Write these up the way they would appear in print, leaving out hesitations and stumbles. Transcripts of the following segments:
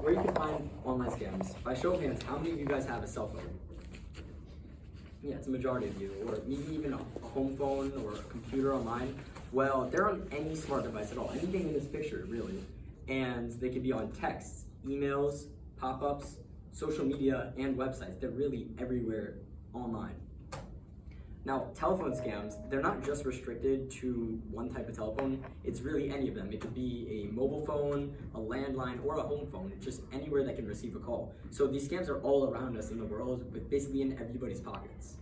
where you can find online scams. By show of hands, how many of you guys have a cell phone? Yeah, it's a majority of you, or maybe even a home phone or a computer online. Well, they're on any smart device at all, anything in this picture, really. And they can be on texts, emails, pop-ups, social media, and websites. They're really everywhere online. Now, telephone scams, they're not just restricted to one type of telephone, it's really any of them. It could be a mobile phone, a landline, or a home phone. It's just anywhere that can receive a call. So these scams are all around us in the world, with basically in everybody's pockets.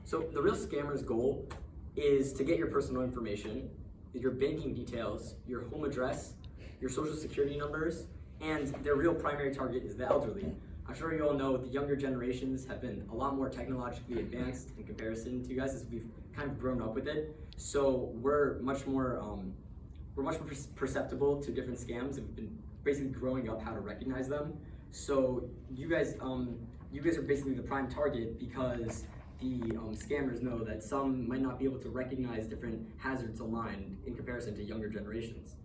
So the real scammer's goal is to get your personal information, your banking details, your home address, your social security numbers, and their real primary target is the elderly. I'm sure you all know the younger generations have been a lot more technologically advanced in comparison to you guys, as we've kind of grown up with it. So we're much more perceptible to different scams. We've been basically growing up how to recognize them. So you guys are basically the prime target, because the scammers know that some might not be able to recognize different hazards online in comparison to younger generations.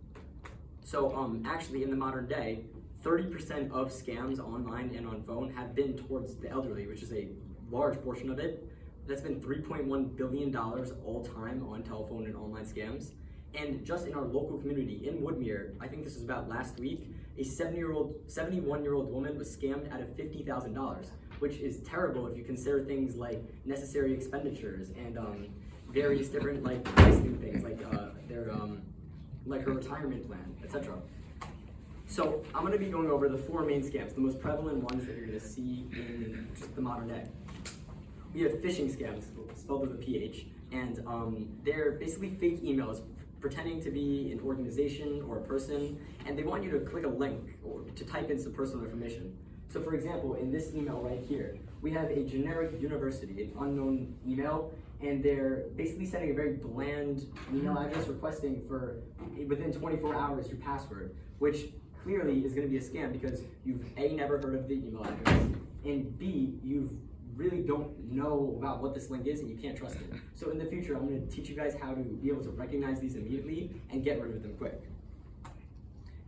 So actually in the modern day, 30% of scams online and on phone have been towards the elderly, which is a large portion of it. That's been $3.1 billion all time on telephone and online scams. And just in our local community in Woodmere, I think this was about last week, a 71-year-old woman was scammed out of $50,000, which is terrible if you consider things like necessary expenditures and various different like pricing things like like her retirement plan, etc. So I'm going to be going over the 4 main scams, the most prevalent ones that you're going to see in just the modern day. We have phishing scams, spelled with a PH, and they're basically fake emails pretending to be an organization or a person, and they want you to click a link or to type in some personal information. So for example, in this email right here, we have a generic university, an unknown email, and they're basically sending a very bland email address requesting for, within 24 hours, your password, which clearly is going to be a scam because you've A, never heard of the email address, and B, you really don't know about what this link is and you can't trust it. So in the future, I'm going to teach you guys how to be able to recognize these immediately and get rid of them quick.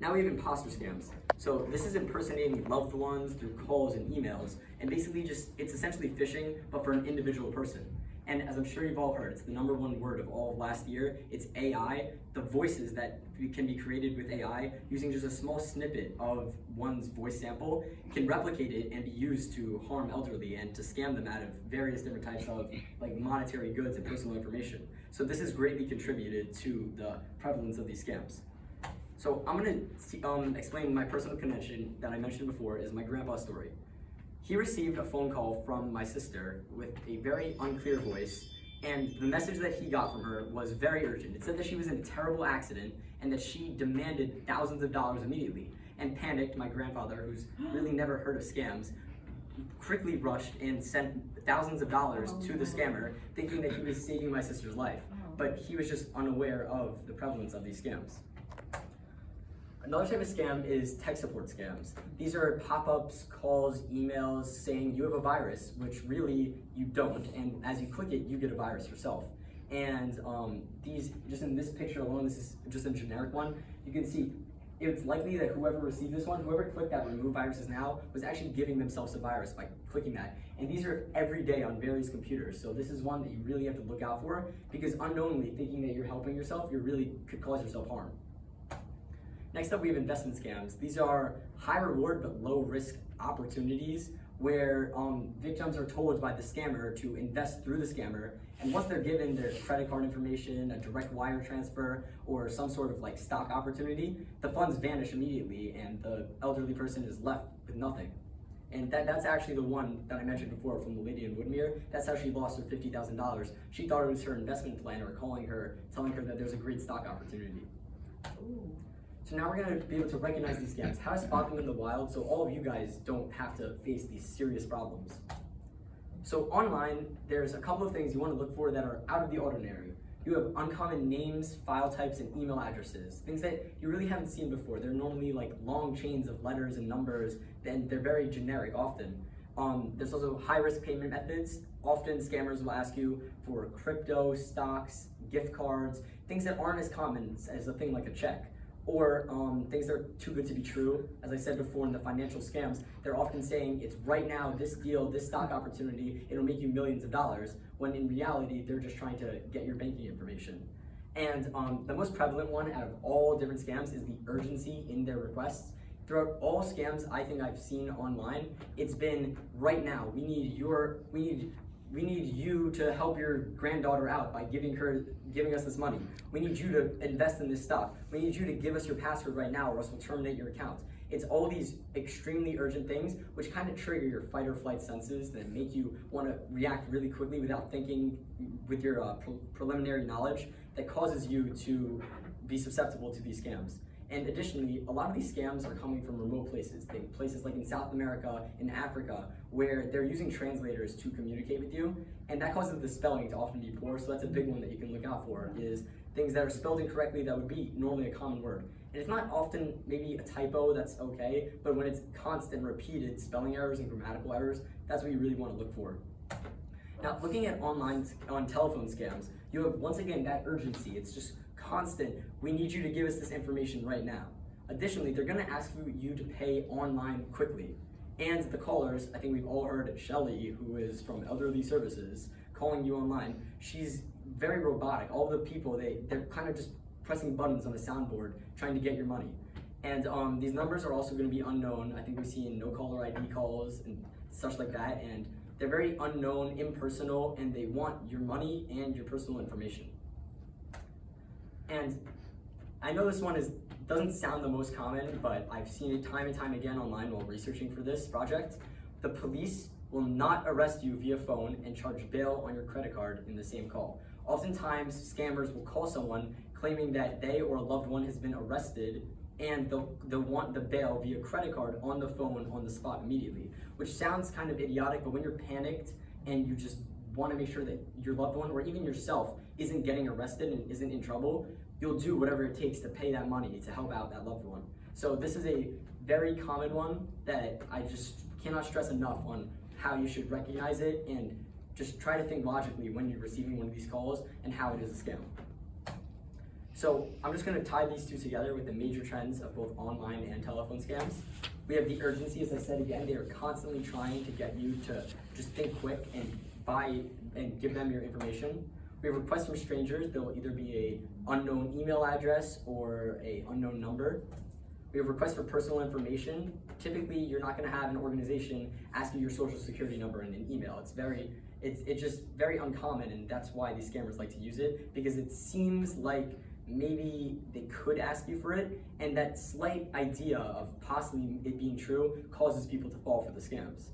Now we have imposter scams. So this is impersonating loved ones through calls and emails, and basically it's essentially phishing, but for an individual person. And as I'm sure you've all heard, it's the #1 word of all of last year. It's AI, the voices that can be created with AI using just a small snippet of one's voice sample can replicate it and be used to harm elderly and to scam them out of various different types of like monetary goods and personal information. So this has greatly contributed to the prevalence of these scams. So I'm going to explain my personal connection that I mentioned before is my grandpa's story. He received a phone call from my sister with a very unclear voice, and the message that he got from her was very urgent. It said that she was in a terrible accident and that she demanded thousands of dollars immediately. And panicked, my grandfather, who's really never heard of scams, quickly rushed and sent thousands of dollars to the scammer, thinking that he was saving my sister's life. But he was just unaware of the prevalence of these scams. Another type of scam is tech support scams. These are pop-ups, calls, emails saying you have a virus, which really you don't, and as you click it, you get a virus yourself. And these, just in this picture alone, this is just a generic one, you can see it's likely that whoever received this one, whoever clicked that remove viruses now, was actually giving themselves a virus by clicking that. And these are every day on various computers, so this is one that you really have to look out for, because unknowingly thinking that you're helping yourself, you really could cause yourself harm. Next up, we have investment scams. These are high reward but low risk opportunities where victims are told by the scammer to invest through the scammer, and once they're given their credit card information, a direct wire transfer, or some sort of like stock opportunity, the funds vanish immediately and the elderly person is left with nothing. And that's actually the one that I mentioned before from the lady in Woodmere. That's how she lost her $50,000. She thought it was her investment planner calling her, telling her that there's a great stock opportunity. Ooh. So now we're going to be able to recognize these scams, how to spot them in the wild so all of you guys don't have to face these serious problems. So online, there's a couple of things you want to look for that are out of the ordinary. You have uncommon names, file types, and email addresses, things that you really haven't seen before. They're normally like long chains of letters and numbers, and they're very generic often. There's also high-risk payment methods. Often scammers will ask you for crypto, stocks, gift cards, things that aren't as common as a thing like a check. or things that are too good to be true. As I said before, in the financial scams, they're often saying it's right now, this deal, this stock opportunity, it'll make you millions of dollars, when in reality, they're just trying to get your banking information. And the most prevalent one out of all different scams is the urgency in their requests. Throughout all scams I think I've seen online, it's been right now, we need you to help your granddaughter out by giving us this money. We need you to invest in this stock. We need you to give us your password right now or else we'll terminate your account. It's all these extremely urgent things which kind of trigger your fight or flight senses that make you want to react really quickly without thinking with your preliminary knowledge, that causes you to be susceptible to these scams. And additionally, a lot of these scams are coming from remote places, places like in South America, in Africa, where they're using translators to communicate with you, and that causes the spelling to often be poor, so that's a big one that you can look out for, is things that are spelled incorrectly that would be normally a common word. And it's not often maybe a typo, that's okay, but when it's constant, repeated spelling errors and grammatical errors, that's what you really want to look for. Now, looking at on telephone scams, you have, once again, that urgency. It's just constant, we need you to give us this information right now. Additionally, they're gonna ask you to pay online quickly. And the callers, I think we've all heard Shelly, who is from Elderly Services, calling you online. She's very robotic. All the people, they're kind of just pressing buttons on a soundboard trying to get your money. And these numbers are also gonna be unknown. I think we've seen no caller ID calls and such like that. And they're very unknown, impersonal, and they want your money and your personal information. And I know this one doesn't sound the most common, but I've seen it time and time again online while researching for this project. The police will not arrest you via phone and charge bail on your credit card in the same call. Oftentimes, scammers will call someone claiming that they or a loved one has been arrested, and they'll want the bail via credit card on the phone on the spot immediately, which sounds kind of idiotic, but when you're panicked and you just want to make sure that your loved one or even yourself isn't getting arrested and isn't in trouble, you'll do whatever it takes to pay that money to help out that loved one. So this is a very common one that I just cannot stress enough on how you should recognize it and just try to think logically when you're receiving one of these calls and how it is a scam. So I'm just gonna tie these two together with the major trends of both online and telephone scams. We have the urgency, as I said again, they are constantly trying to get you to just think quick and buy and give them your information. We have requests from strangers. There will either be a unknown email address or a unknown number. We have requests for personal information. Typically, you're not gonna have an organization ask you your social security number in an email. It's just very uncommon, and that's why these scammers like to use it, because it seems like maybe they could ask you for it, and that slight idea of possibly it being true causes people to fall for the scams.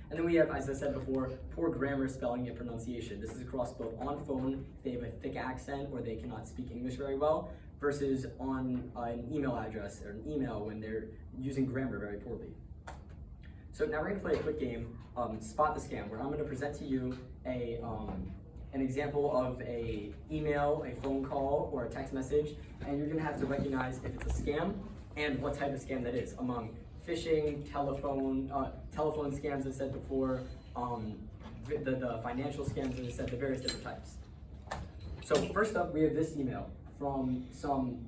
And then we have, as I said before, poor grammar, spelling, and pronunciation. This is across both on phone, if they have a thick accent or they cannot speak English very well, versus on an email address or an email when they're using grammar very poorly. So now we're gonna play a quick game, Spot the Scam, where I'm gonna present to you an example of a email, a phone call, or a text message, and you're gonna have to recognize if it's a scam and what type of scam that is among phishing, telephone scams, as I said before, the financial scams, as I said, the various different types. So first up, we have this email from some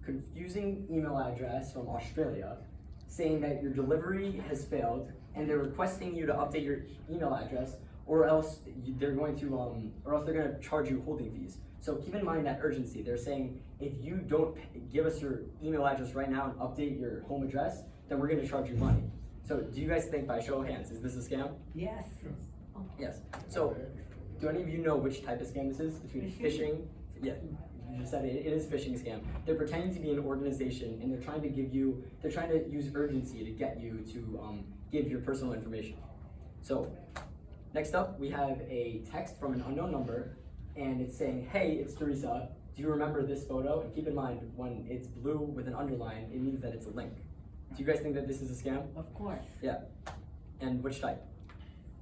confusing email address from Australia saying that your delivery has failed, and they're requesting you to update your email address, or else they're going to charge you holding fees. So keep in mind that urgency. They're saying if you don't give us your email address right now and update your home address, then we're going to charge you money. So do you guys think, by show of hands, is this a scam? Yes. Yes. So do any of you know which type of scam this is? Between phishing, yeah, you just said it is phishing scam. They're pretending to be an organization, and they're trying to use urgency to get you to give your personal information. So next up, we have a text from an unknown number, and it's saying, hey, it's Teresa, do you remember this photo? And keep in mind, when it's blue with an underline, it means that it's a link. Do you guys think that this is a scam? Of course. Yeah. And which type?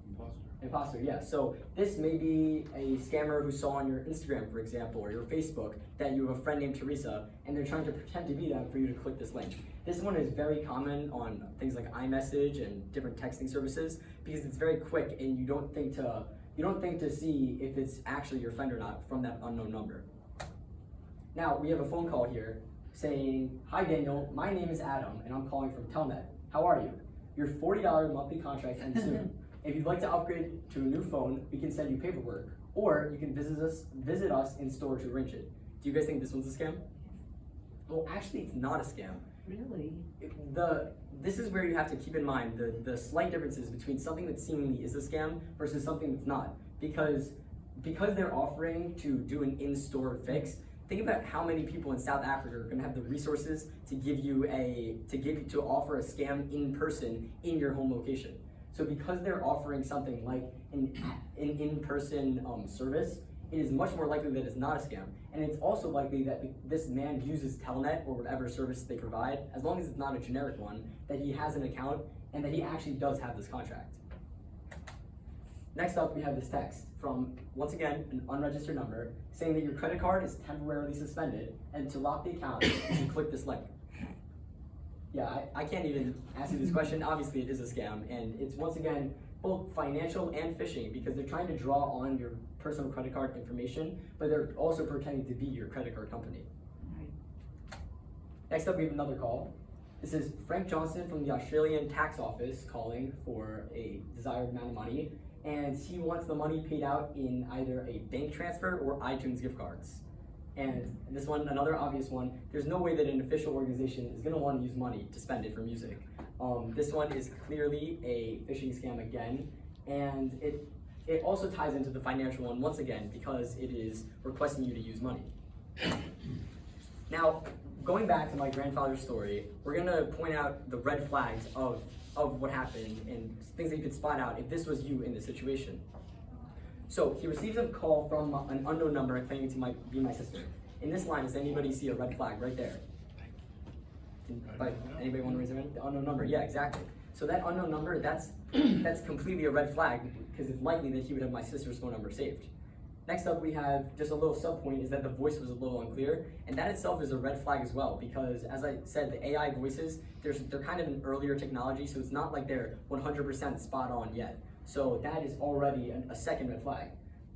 Imposter. Imposter, yeah. So this may be a scammer who saw on your Instagram, for example, or your Facebook, that you have a friend named Teresa, and they're trying to pretend to be them for you to click this link. This one is very common on things like iMessage and different texting services because it's very quick, and you don't think to see if it's actually your friend or not from that unknown number. Now we have a phone call here saying, "Hi Daniel, my name is Adam and I'm calling from Telnet. How are you? Your $40 monthly contract ends soon. If you'd like to upgrade to a new phone, we can send you paperwork, or you can visit us in store to arrange it." Do you guys think this one's a scam? Well, actually, it's not a scam. Really? This is where you have to keep in mind the slight differences between something that seemingly is a scam versus something that's not. Because they're offering to do an in-store fix. Think about how many people in South Africa are going to have the resources to offer a scam in person in your home location. So because they're offering something like an in-person service, it is much more likely that it's not a scam. And it's also likely that this man uses Telnet or whatever service they provide, as long as it's not a generic one, that he has an account and that he actually does have this contract. Next up, we have this text from, once again, an unregistered number saying that your credit card is temporarily suspended, and to lock the account, you should click this link. Yeah, I can't even ask you this question. Obviously, it is a scam, and it's, once again, both financial and phishing, because they're trying to draw on your personal credit card information, but they're also pretending to be your credit card company. Right. Next up, we have another call. This is Frank Johnson from the Australian tax office calling for a desired amount of money, and he wants the money paid out in either a bank transfer or iTunes gift cards. And this one, another obvious one, there's no way that an official organization is gonna want to use money to spend it for music. This one is clearly a phishing scam again, and it also ties into the financial one once again because it is requesting you to use money. Now, going back to my grandfather's story, we're gonna point out the red flags of what happened and things that you could spot out if this was you in this situation. So he receives a call from an unknown number claiming to be my sister. In this line, does anybody see a red flag right there? Anybody want to raise their hand? The unknown number, yeah, exactly. So that unknown number, that's completely a red flag because it's likely that he would have my sister's phone number saved. Next up, we have just a little sub-point is that the voice was a little unclear, and that itself is a red flag as well because, as I said, the AI voices, they're kind of an earlier technology, so it's not like they're 100% spot on yet. So that is already a second red flag.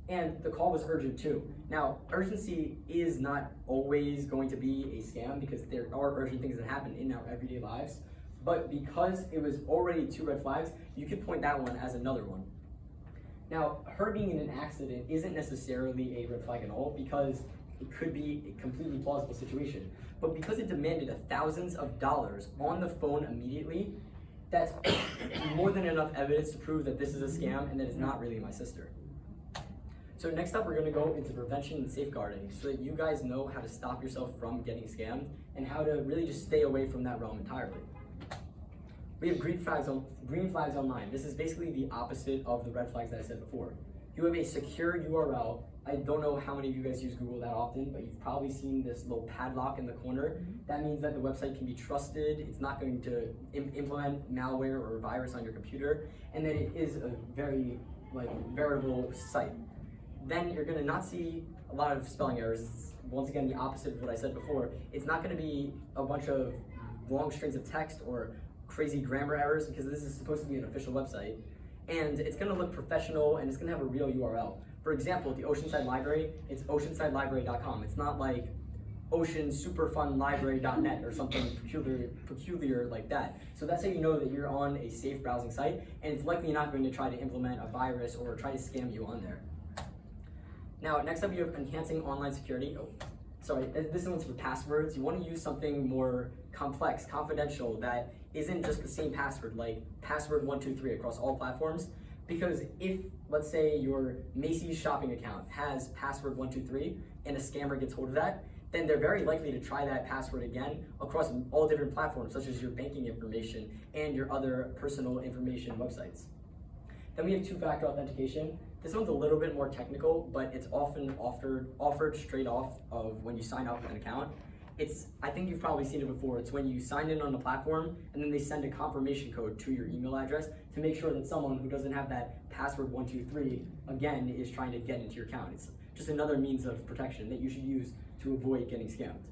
And the call was urgent too. Now, urgency is not always going to be a scam because there are urgent things that happen in our everyday lives, but because it was already two red flags, you could point that one as another one. Now, her being in an accident isn't necessarily a red flag at all because it could be a completely plausible situation. But because it demanded thousands of dollars on the phone immediately, that's more than enough evidence to prove that this is a scam and that it's not really my sister. So next up, we're gonna go into prevention and safeguarding so that you guys know how to stop yourself from getting scammed and how to really just stay away from that realm entirely. We have green flags online. This is basically the opposite of the red flags that I said before. You have a secure URL. I don't know how many of you guys use Google that often, but you've probably seen this little padlock in the corner. That means that the website can be trusted. It's not going to implement malware or a virus on your computer, and that it is a very veritable site. Then you're gonna not see a lot of spelling errors. It's, once again, the opposite of what I said before. It's not gonna be a bunch of long strings of text or crazy grammar errors because this is supposed to be an official website. And it's gonna look professional and it's gonna have a real URL. For example, the Oceanside Library, it's oceansidelibrary.com. It's not like oceansuperfunlibrary.net or something peculiar like that. So that's how you know that you're on a safe browsing site, and it's likely not going to try to implement a virus or try to scam you on there. Now, next up, you have enhancing online security. This one's for passwords. You want to use something more complex, confidential, that isn't just the same password, like password 123 across all platforms. Because if, let's say, your Macy's shopping account has password 123 and a scammer gets hold of that, then they're very likely to try that password again across all different platforms, such as your banking information and your other personal information websites. Then we have two-factor authentication. This one's a little bit more technical, but it's often offered straight off of when you sign up with an account. I think you've probably seen it before. It's when you sign in on the platform and then they send a confirmation code to your email address to make sure that someone who doesn't have that password 123 again is trying to get into your account. It's just another means of protection that you should use to avoid getting scammed.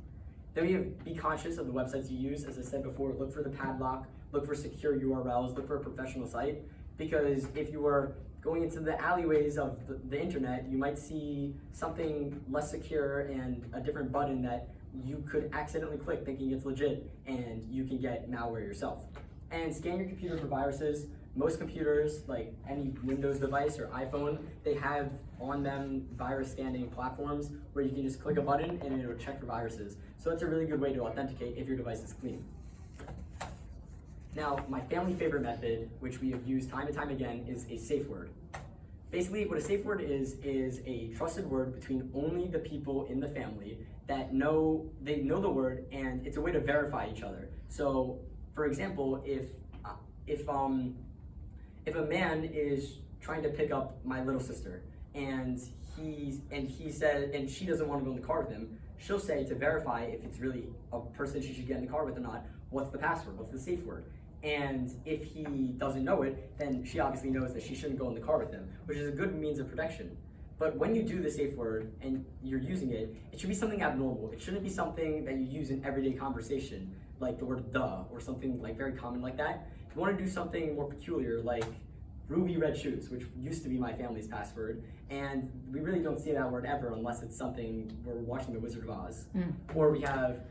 Then we have be conscious of the websites you use. As I said before, look for the padlock, look for secure URLs, look for a professional site, because if you are going into the alleyways of the internet, you might see something less secure and a different button that you could accidentally click thinking it's legit, and you can get malware yourself. And scan your computer for viruses. Most computers, like any Windows device or iPhone, they have on them virus scanning platforms where you can just click a button and it'll check for viruses. So that's a really good way to authenticate if your device is clean. Now, my family favorite method, which we have used time and time again, is a safe word. Basically, what a safe word is a trusted word between only the people in the family that know the word, and it's a way to verify each other. So, for example, if a man is trying to pick up my little sister, and she doesn't want to go in the car with him, she'll say, to verify if it's really a person she should get in the car with or not, what's the password, what's the safe word? And if he doesn't know it, then she obviously knows that she shouldn't go in the car with him, which is a good means of protection. But when you do the safe word and you're using it, it should be something abnormal. It shouldn't be something that you use in everyday conversation, like the word "the" or something like very common like that. You want to do something more peculiar, like ruby red shoes, which used to be my family's password, and we really don't see that word ever unless it's something we're watching The Wizard of Oz. Or we have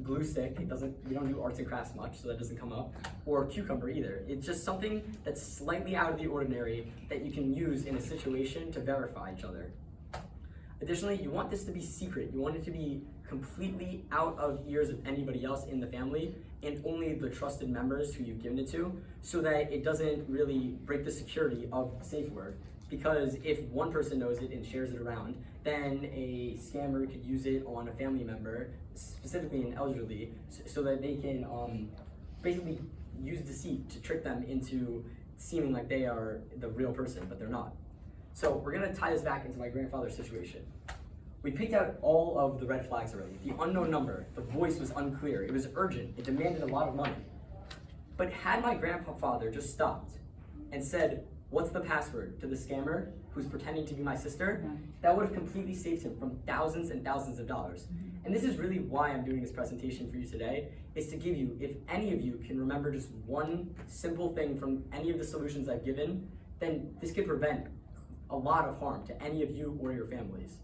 glue stick. We don't do arts and crafts much, so that doesn't come up. Or cucumber either. It's just something that's slightly out of the ordinary that you can use in a situation to verify each other. Additionally, you want this to be secret. You want it to be completely out of ears of anybody else in the family and only the trusted members who you've given it to, so that it doesn't really break the security of the safe word. Because if one person knows it and shares it around, then a scammer could use it on a family member, specifically an elderly, so that they can basically use deceit to trick them into seeming like they are the real person, but they're not. So we're gonna tie this back into my grandfather's situation. We picked out all of the red flags already. The unknown number, the voice was unclear, it was urgent, it demanded a lot of money. But had my grandfather just stopped and said, "What's the password?" to the scammer who's pretending to be my sister, that would have completely saved him from thousands and thousands of dollars. And this is really why I'm doing this presentation for you today, is to give you, if any of you can remember just one simple thing from any of the solutions I've given, then this could prevent a lot of harm to any of you or your families.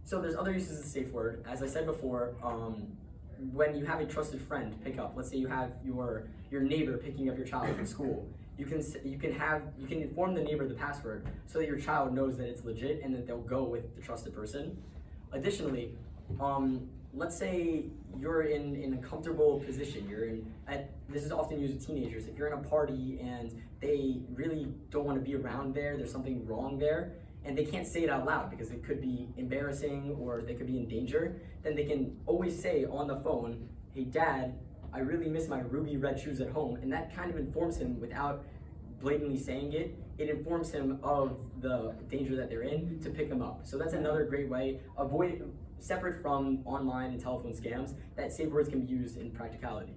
So there's other uses of the safe word. As I said before, when you have a trusted friend pick up, let's say you have your neighbor picking up your child from school, you can inform the neighbor the password so that your child knows that it's legit and that they'll go with the trusted person. Additionally, let's say you're in a comfortable position. This is often used with teenagers. If you're in a party and they really don't want to be around there's something wrong there, and they can't say it out loud because it could be embarrassing or they could be in danger, then they can always say on the phone, "Hey Dad, I really miss my ruby red shoes at home," and that kind of informs him without blatantly saying it. It informs him of the danger that they're in to pick them up. So that's another great way, separate from online and telephone scams, that safe words can be used in practicality.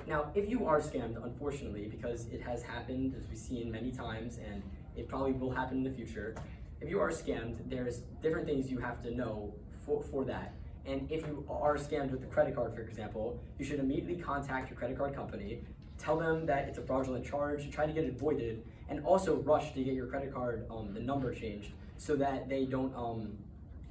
Now, if you are scammed, unfortunately, because it has happened, as we've seen many times, and it probably will happen in the future, if you are scammed, there's different things you have to know for that. And if you are scammed with a credit card, for example, you should immediately contact your credit card company, tell them that it's a fraudulent charge, try to get it voided, and also rush to get your credit card, the number changed, so that they don't,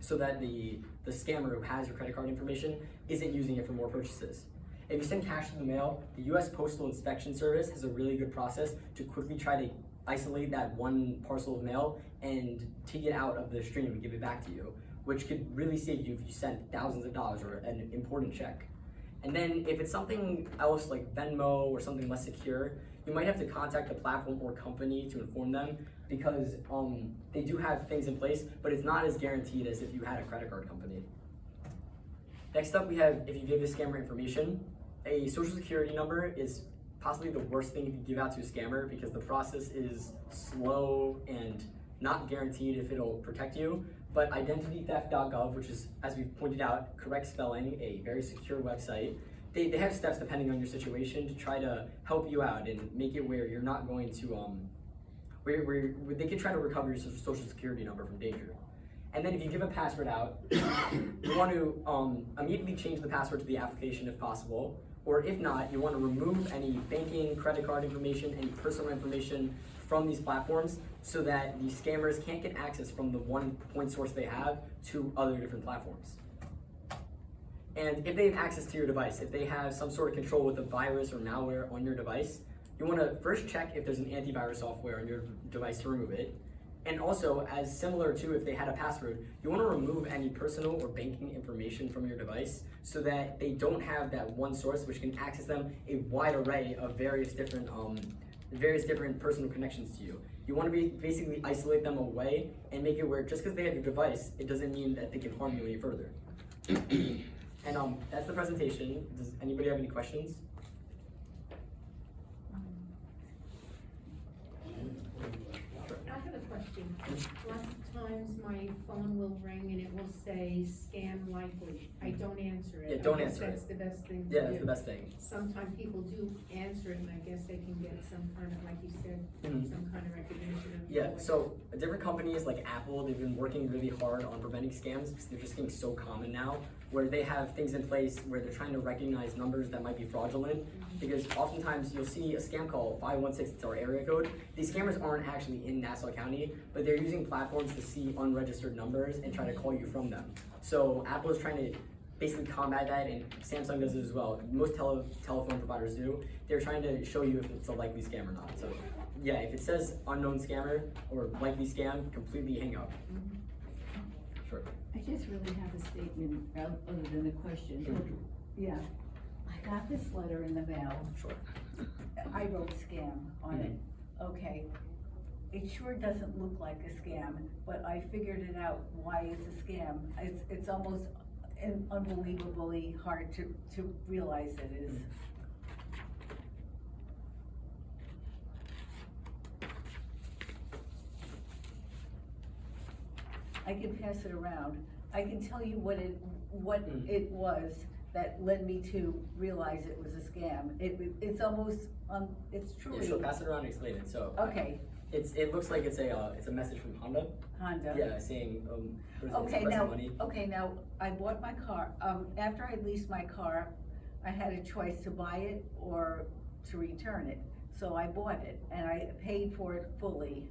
so that the scammer who has your credit card information isn't using it for more purchases. If you send cash in the mail, the U.S. Postal Inspection Service has a really good process to quickly try to isolate that one parcel of mail and take it out of the stream and give it back to you, which could really save you if you sent thousands of dollars or an important check. And then if it's something else like Venmo or something less secure, you might have to contact the platform or company to inform them, because they do have things in place, but it's not as guaranteed as if you had a credit card company. Next up, we have, if you give a scammer information, a social security number is possibly the worst thing you can give out to a scammer, because the process is slow and not guaranteed if it'll protect you. But identitytheft.gov, which is, as we've pointed out, correct spelling, a very secure website, they have steps depending on your situation to try to help you out and make it where you're not going to, where they can try to recover your social security number from danger. And then if you give a password out, you want to immediately change the password to the application if possible, or if not, you want to remove any banking, credit card information, any personal information from these platforms, so that the scammers can't get access from the one point source they have to other different platforms. And if they have access to your device, if they have some sort of control with a virus or malware on your device, you want to first check if there's an antivirus software on your device to remove it. And also, as similar to if they had a password, you want to remove any personal or banking information from your device so that they don't have that one source which can access them a wide array of various different personal connections to you. You want to basically isolate them away and make it where just because they have your device, it doesn't mean that they can harm you any further. And that's the presentation. Does anybody have any questions? I have a question. Lots of times my phone will ring and it will say scam likely. I don't answer it. Yeah, don't I guess answer it. that's the best thing to Yeah, do. that's the best thing. Sometimes people do answer it and I guess they can get some kind of, like you said, some kind of recognition. Of Yeah, so different companies like Apple, they've been working really hard on preventing scams because they're just getting so common now, where they have things in place where they're trying to recognize numbers that might be fraudulent. Because oftentimes you'll see a scam call, 516, it's our area code. These scammers aren't actually in Nassau County, but they're using platforms to see unregistered numbers and try to call you from them. So Apple is trying to basically combat that, and Samsung does it as well. Most telephone providers do. They're trying to show you if it's a likely scam or not. So yeah, if it says unknown scammer or likely scam, completely hang up. Sure. I just really have a statement other than a question. Sure. Yeah, I got this letter in the mail. Sure. I wrote scam on it. Okay, it sure doesn't look like a scam, but I figured it out why it's a scam. It's almost unbelievably hard to realize it is. I can pass it around. I can tell you what it was that led me to realize it was a scam. It's almost it's truly. Yeah, she'll pass it around and explain it. So Okay. It looks like it's a message from Honda. Honda. Yeah, saying Okay, money. now I bought my car. After I leased my car, I had a choice to buy it or to return it. So I bought it and I paid for it fully.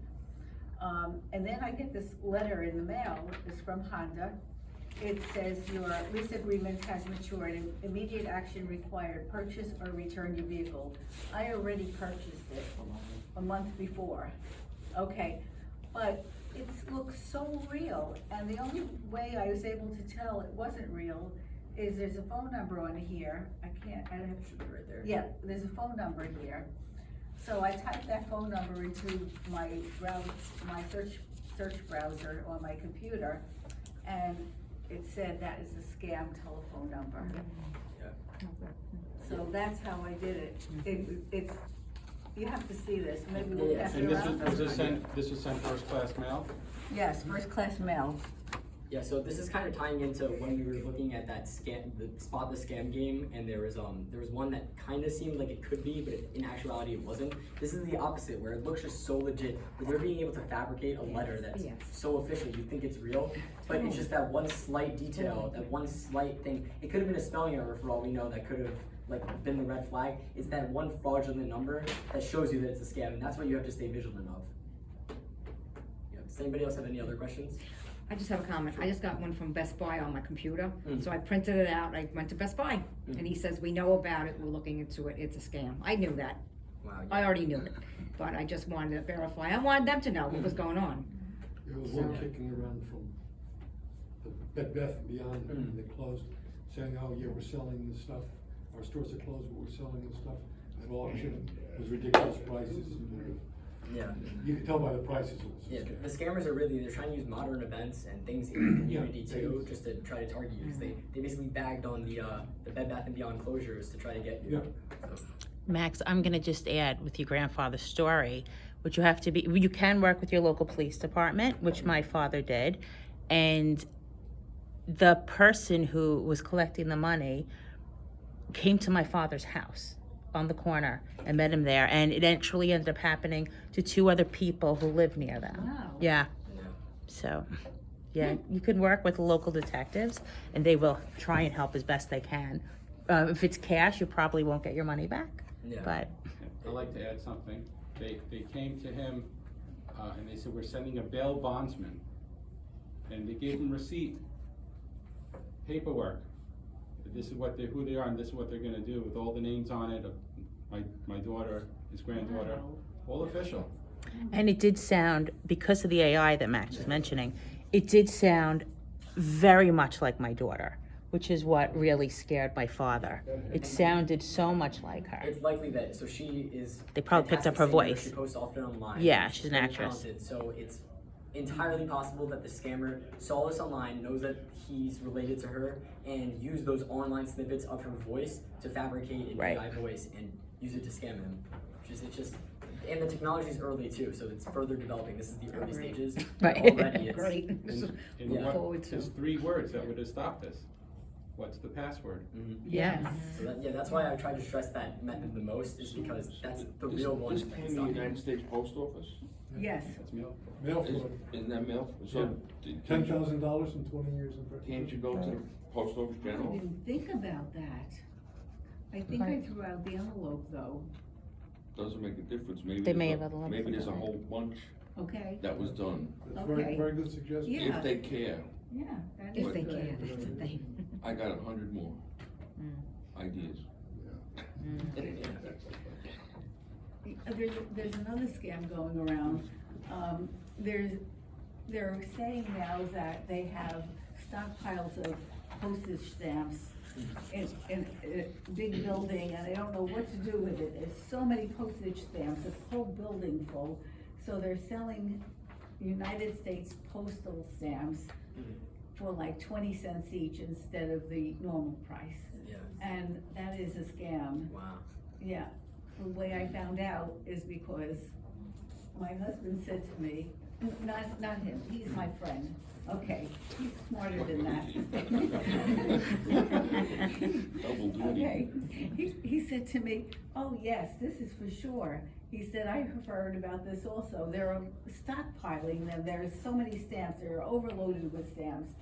And then I get this letter in the mail. It's from Honda. It says your lease agreement has matured and immediate action required. Purchase or return your vehicle. I already purchased it a month before. Okay, but it looks so real, and the only way I was able to tell it wasn't real is there's a phone number on here. I have Should be right there. yeah, there's a phone number here. So I typed that phone number into my search browser on my computer, and it said that is a scam telephone number. Yeah. So that's how I did it. You have to see this. Maybe we'll Yeah. pass And it around. this was sent first class mail? Yes, first class mail. Yeah, so this is kind of tying into when we were looking at that the spot the scam game, and there was one that kind of seemed like it could be, but in actuality it wasn't. This is the opposite, where it looks just so legit, where they're being able to fabricate a letter that's so official you think it's real, but it's just that one slight detail, that one slight thing. It could have been a spelling error for all we know. That could have been the red flag. It's that one fraudulent number that shows you that it's a scam, and that's what you have to stay vigilant of. Yeah. Does anybody else have any other questions? I just have a comment. I just got one from Best Buy on my computer. So I printed it out. I went to Best Buy and he says, we know about it. We're looking into it. It's a scam. I knew that. Wow. I already knew it, but I just wanted to verify. I wanted them to know what was going on. There was one kicking around from the Bed Bath and Beyond, they closed, saying, oh yeah, we're selling this stuff, our stores are closed, but we're selling this stuff at auction, it was ridiculous prices. Yeah. You can tell by the prices it was. Yeah, the scammers are they're trying to use modern events and things in the community too, just to try to target you. 'Cause they basically bagged on the Bed Bath and Beyond closures to try to get you. Yeah. So, Max, I'm gonna just add with your grandfather's story, which you can work with your local police department, which my father did, and the person who was collecting the money came to my father's house on the corner and met him there, and it actually ended up happening to 2 other people who live near them. Wow. Yeah, yeah. so, yeah, you can work with local detectives, and they will try and help as best they can. If it's cash, you probably won't get your money back, Yeah. but. I'd like to add something. They came to him and they said, we're sending a bail bondsman. And they gave him receipt, paperwork. this is who they are, and this is what they're gonna do, with all the names on it, of my daughter, his granddaughter, all official. And it did sound, because of the AI that Max was mentioning, it did sound very much like my daughter, which is what really scared my father. It sounded so much like her. It's likely that, so she is. They probably picked up her fantastic singer, voice. She posts often online. Yeah, she's an very actress. talented, so it's entirely possible that the scammer saw this online, knows that he's related to her, and used those online snippets of her voice to fabricate an Right. AI voice and use it to scam him. It's just, and the technology is early too, so it's further developing. This is the early Great. stages. Right. Already it's, Great. And Yeah. what, Forward to. there's 3 words that would have stopped us. What's the password? Mhm. Yeah. So that's why I try to stress that method the most, is because that's the real one. This that came can to the stop you. United States Post Office? Yes. That's me. Mail fraud, Isn't that mail? So, $10,000 and 20 years in prison. can't you go to the Post Office I General? didn't think about that. I think I threw out the envelope though, Doesn't make a difference, maybe They may there's have other maybe there's a ones. whole bunch okay? that was done, That's very, Okay. very good suggestion. Yeah. if they care. Yeah, that is If they good. can, that's the thing. I got 100 more Mm. ideas. There's another scam going around. They're saying now that they have stockpiles of postage stamps in a big building, and they don't know what to do with it. There's so many postage stamps, a whole building full. So they're selling United States postal stamps for like 20 cents each instead of the normal price. Yeah. And that is a scam. Wow. Yeah, the way I found out is because my husband said to me, not him, he's my friend, okay, he's smarter than that. Double duty. Okay, he said to me, oh yes, this is for sure. He said, I have heard about this also, they're stockpiling them, there's so many stamps, they're overloaded with stamps.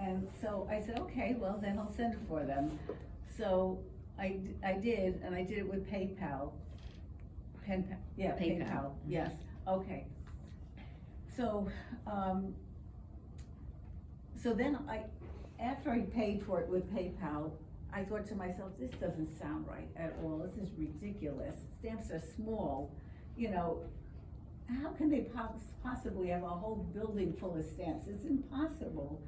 And so I said, okay, well then I'll send for them. So I did, and I did it with PayPal. PayPal. PayPal, yes, okay. So, so then after I paid for it with PayPal, I thought to myself, this doesn't sound right at all, this is ridiculous. Stamps are small, you know, how can they possibly have a whole building full of stamps? It's impossible.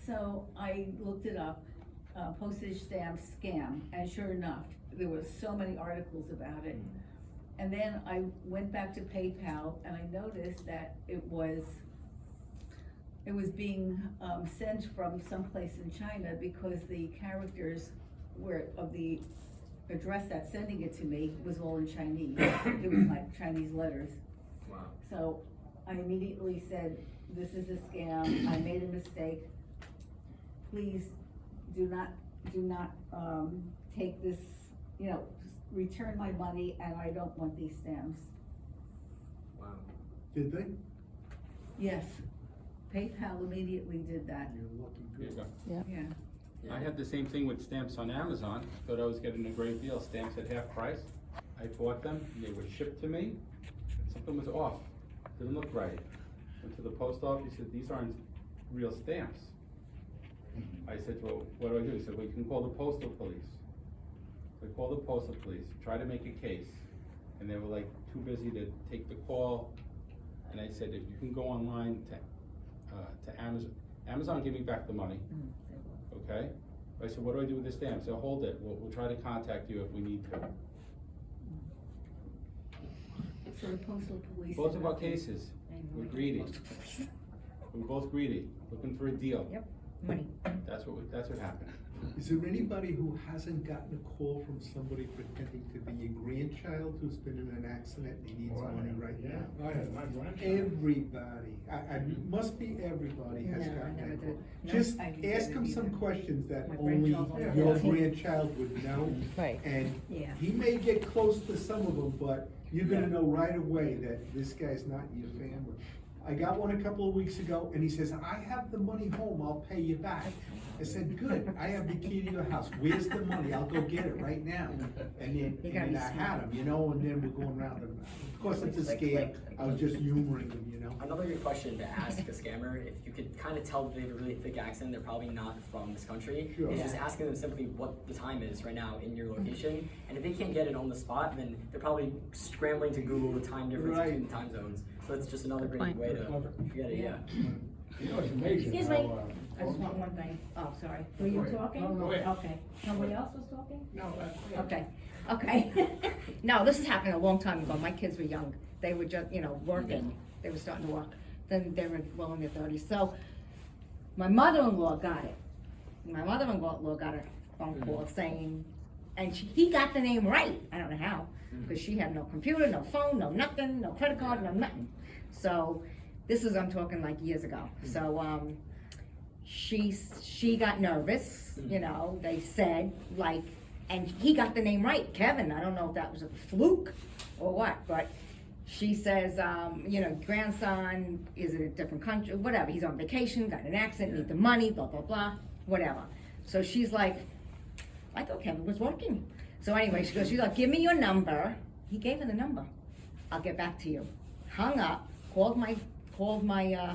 So I looked it up, postage stamp scam, and sure enough, there were so many articles about it. And then I went back to PayPal and I noticed that it was being sent from someplace in China because the characters of the address that's sending it to me was all in Chinese. It was like Chinese letters. Wow. So I immediately said, this is a scam, I made a mistake. Please do not take this, you know, return my money, and I don't want these stamps. Wow. Did they? Yes, PayPal immediately did that, You're lucky Here you girl. go. yeah. I had the same thing with stamps on Amazon, thought I was getting a great deal, stamps at half price. I bought them, they were shipped to me, something was off, didn't look right. Went to the post office, he said, these aren't real stamps. I said, well, what do I do? He said, well, you can call the postal police. So I called the postal police, tried to make a case, and they were like too busy to take the call. And I said, if you can go online to Amazon, Amazon give me back the money, okay? I said, what do I do with the stamp? So hold it, we'll try to contact you if we need to. So the postal police. Both said of our nothing. cases, we're greedy. We're both greedy, looking for a deal. Yep, money. That's what happened. Is there anybody who hasn't gotten a call from somebody pretending to be a grandchild who's been in an accident and he needs money right now? I had my grandchild. Everybody, must be everybody has No, I gotten never that call. did. No, Just I didn't get ask it him some either. questions that My only grandchild's only your 14. grandchild would know. Right. And Yeah. he may get close to some of them, but you're gonna know right away that this guy's not your family. I got one a couple of weeks ago, and he says, I have the money home, I'll pay you back. I said, good, I have the key to your house, where's the money, I'll go get it right now. And You gotta then be I smart. had him, you know, and then we're going round and round. Of course, it's a scam, I was just humoring him, you know. Another good question to ask a scammer, if you could kind of tell that they have a really thick accent, they're probably not from this country, Sure. is just asking them simply what the time is right now in your location. And if they can't get it on the spot, then they're probably scrambling to Google the time difference Right. between the time zones. So that's just another great point. way to get it, yeah. You know, it's amazing Excuse how, me, I just want one thing. Oh, sorry. Were you Go ahead. talking? No, go ahead. Okay. Somebody else was talking? no, Okay, okay. No, this has happened a long time ago. My kids were young. They were just, working. They were starting to work. Then they were well in their 30s. So my mother-in-law got it. My mother-in-law got a phone call saying, and he got the name right. I don't know how, because she had no computer, no phone, no nothing, no credit card, no nothing. So this is, I'm talking like years ago. So she got nervous, they said, like, and he got the name right, Kevin. I don't know if that was a fluke or what, but she says, grandson is in a different country, whatever, he's on vacation, got an accident, need the money, blah, blah, blah, whatever. So she's like, I thought Kevin was working. So anyway, she's like, give me your number. He gave her the number. I'll get back to you. Hung up, called my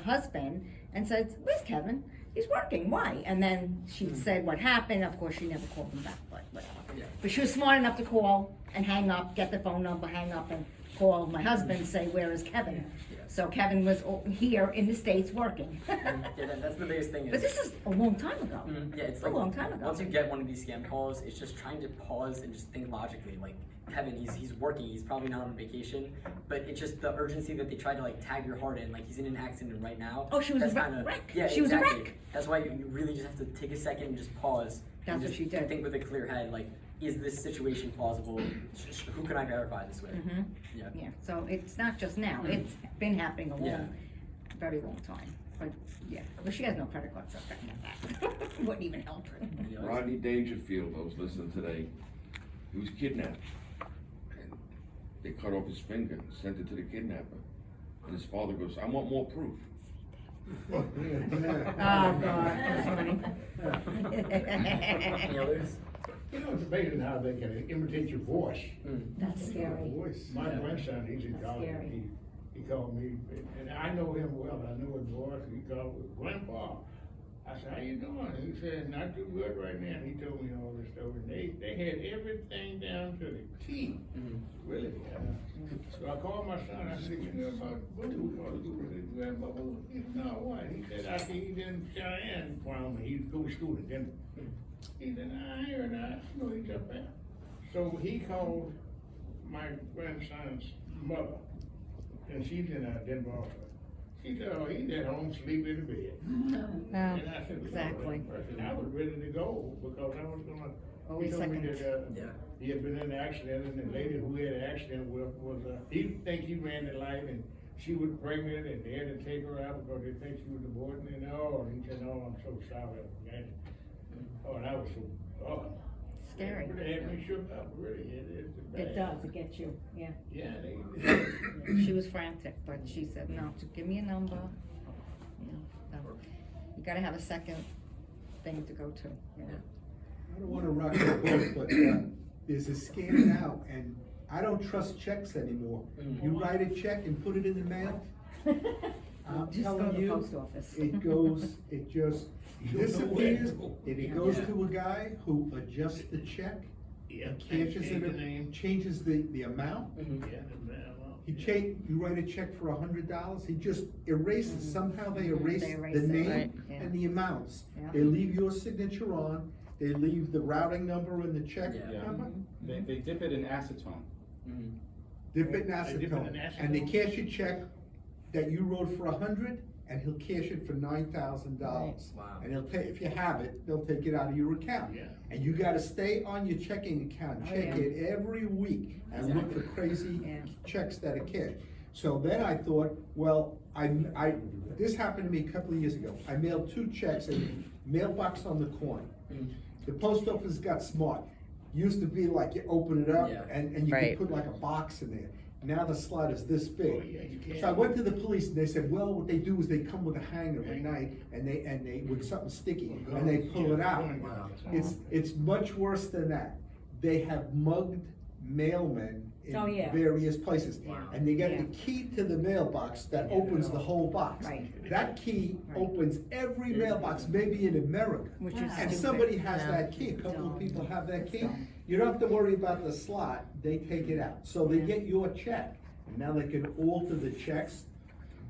husband and said, where's Kevin? He's working, why? And then she said what happened. Of course, she never called him back, but whatever. Yeah. But she was smart enough to call and hang up, get the phone number, hang up and call my husband, say, where is Kevin? Yeah. So Kevin was here in the States working. Yeah, that's the biggest thing. But this is a long time ago. Yeah, it's a like long time ago. once you get one of these scam calls, it's just trying to pause and just think logically. Like Kevin, he's working, he's probably not on vacation, but it's just the urgency that they try to like tag your heart in, like he's in an accident right now. Oh, she was That's a kinda, wreck. Yeah, She was a exactly. wreck. That's why you really just have to take a second and just pause. That's and what just she did. Think with a clear head, like, is this situation plausible? Who can I verify this with? Mhm. Yeah. Yeah, so it's not just now, it's been happening a Yeah. very long time, but yeah, but she has no credit card, so that wouldn't even help her. Any others? Rodney Dangerfield, I was listening today, he was kidnapped. And they cut off his finger and sent it to the kidnapper. And his father goes, I want more proof. Oh, God, that's funny. Any others? You know, it's amazing how they can imitate your voice. That's scary. Voice. My grandson, he's in That's college, scary. he called me, and I know him well, I know his voice, he called, Grandpa. I said, how you doing? He said, not too good right now. He told me all this stuff, and they had everything down to the T. Really. So I called my son, I said, you know about Boo? Grandpa Boo? He said, no, what? He said, I think he's in Cheyenne from, he's a good student, then. He said, I hear that, I know he's up there. So he called my grandson's mother, and she's in Denver also. She said, oh, he's at home sleeping in bed. Yeah, And I said, exactly. I was ready to go because I was gonna, he Always told me second. that, Yeah. he had been in an accident and the lady who had an accident with was, he think he ran the light and she was pregnant and they had to take her out because they think she was aborting and all. And he said, oh, I'm so sorry. Oh, and I was so, oh. Scary. It really had me shook up, really. It's bad. It does, it gets you, yeah. Yeah, She was frantic, but she said, no, just give me a number. So, you gotta have a second thing to go to, I don't wanna rock the boat, but, there's a scam now, and I don't trust checks anymore. You write a check and put it in the mail, I'm Just go telling to the you, post office. it goes, it just disappears, and it goes Yeah. to a guy who adjusts the check, Yeah, and cashes change the it, name. changes the amount. Yeah, the man, You write a check for $100, he just erases, somehow they erase They erase the it, name right. Yeah. and the amounts. Yeah. They leave your signature on, they leave the routing number and the check Yeah. number. They dip it in acetone. Dip it in They dip it in acetone, and they acetone? cash a check that you wrote for $100, and he'll cash it for $9,000. Wow. And he'll take, if you have it, they'll take it out of your account. Yeah. And you gotta stay on your checking account, Oh, check yeah. it every week, and look for crazy Yeah. checks that are cashed. So then I thought, well, this happened to me a couple of years ago. I mailed 2 checks in mailbox on the corner. The post office got smart. Used to be like you open it up Yeah. and you Right. could put like a box in there. now the slot is this Oh, yeah, you big. can't. So I went to the police and they said, well, what they do is they come with a hanger at night and they, with something sticky, and they pull it out. It's much worse than that. They have mugged mailmen Oh, in yeah. various places. Wow. And they get Yeah. the key to the mailbox that opens the whole box. Right. That key Right. opens every mailbox, maybe in America. Which is And stupid. somebody has Yeah. that key, a couple of people have that key. Dumb. You don't have to worry about the slot, they take it out. So they get your check, and now they can alter the checks.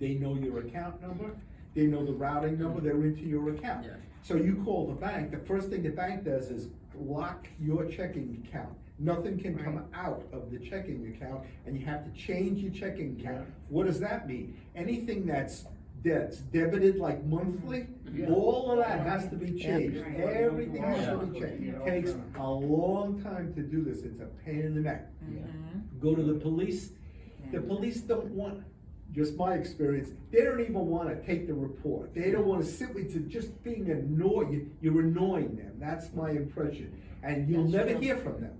They know your account number, they know the routing number, they're into your account. Yeah. So you call the bank, the first thing the bank does is lock your checking account. Nothing can come out of the checking account, and you have to change your checking account. What does that mean? Anything that's debited like monthly, Yeah. all of that has to be changed. Right. Everything has to be Yeah. changed. It takes a long time to do this, it's a pain in the neck. Mhm. Go to the police, the police don't want, just my experience, they don't even wanna take the report. They don't wanna sit with you, just being annoyed, you're annoying them, that's my impression. And you'll That's never true. hear from them.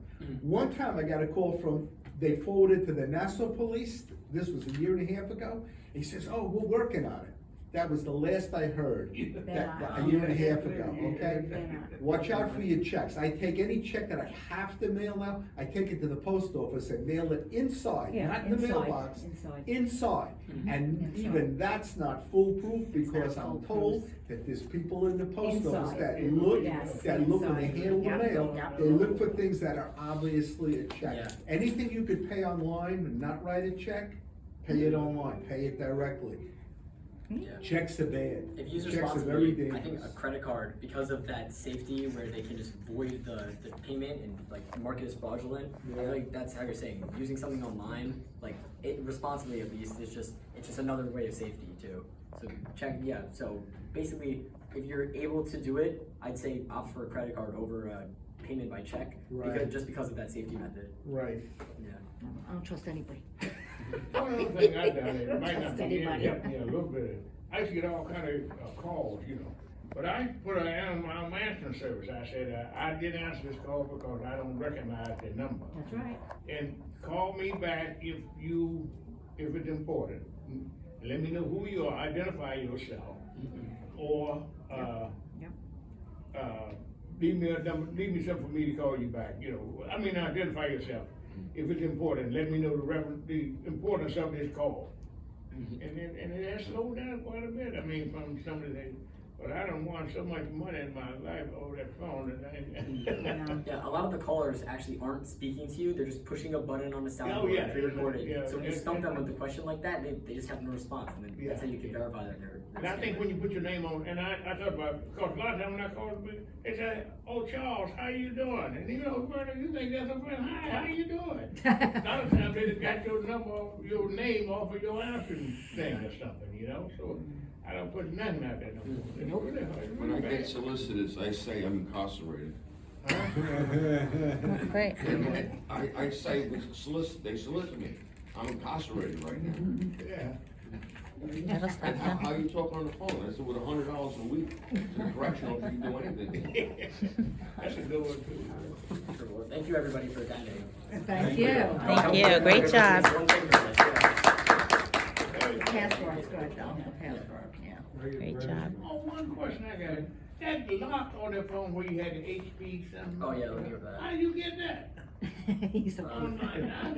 One time I got a call from, they forwarded to the Nassau Police, this was a year and a half ago. He says, oh, we're working on it. That was the last I heard, a year and a half ago, okay? They're not. Watch out for your checks. I take any check that I have to mail out, I take it to the post office and mail it inside, Yeah, not in the inside, mailbox. inside. Inside. And Inside. even that's not foolproof because not I'm foolproof. told that there's people in the post office Inside. that look, Yes, that look when they inside. handle the Yep, mail, yep. they look for things that are obviously a check. Yeah. Anything you could pay online and not write a check, pay it online, pay it directly. Yeah. Checks are bad. If used Checks are very responsibly, I think dangerous. a credit card, because of that safety where they can just void the payment and like mark it as fraudulent, I feel like that's how you're saying, using something online, like it responsibly at least, it's just another way of safety too. So check, yeah, so basically, if you're able to do it, I'd say opt for a credit card over a payment by check, Right. just because of that safety method, Right. yeah. I don't trust anybody. One other thing I done, it might not Trust be, it anybody. helped me a little bit. I used to get all kind of calls, you know. But I put an answering service. I said, I didn't answer this call because I don't recognize the number. That's right. And call me back if it's important. Let me know who you are, identify yourself. Or, Yep. leave me a number, leave me something for me to call you back, you know. I mean, identify yourself. If it's important, let me know the importance of this call. And it has slowed down quite a bit, I mean, from some of the, but I don't want so much money in my life over that phone and Yeah, a lot of the callers actually aren't speaking to you, they're just pushing a button on the Oh, soundboard yeah, and pre-recorded. yeah, So when you yeah, stump them yeah. with a question like that, they just have no response, and then that's how you can verify that they're. And I think when you put your name on, and I thought about, because a lot of times when I call, they say, oh, Charles, how you doing? And you know, brother, you think that's a friend, hi, how you doing? A lot of times they just got your number, your name off of your answering thing or something, you know, so I don't put nothing out there no more. It's really- it's When I really get bad. solicited, I say I'm incarcerated. Great. I say, they solicit me, I'm incarcerated right now. Yeah. That'll stop And how them. you talk on the phone? I said, with $100 a week, to the correctional, you can do anything. That's a good one too. Sure, well, thank you everybody for attending. Thank you. Thank you. Great job. One thing for this, yeah. Password's good though, the password, yeah. Great job. Oh, one question I got, that lock on the phone where you had the HP something? Oh, yeah, let me go over that. How you get that? He's a. Oh, my God.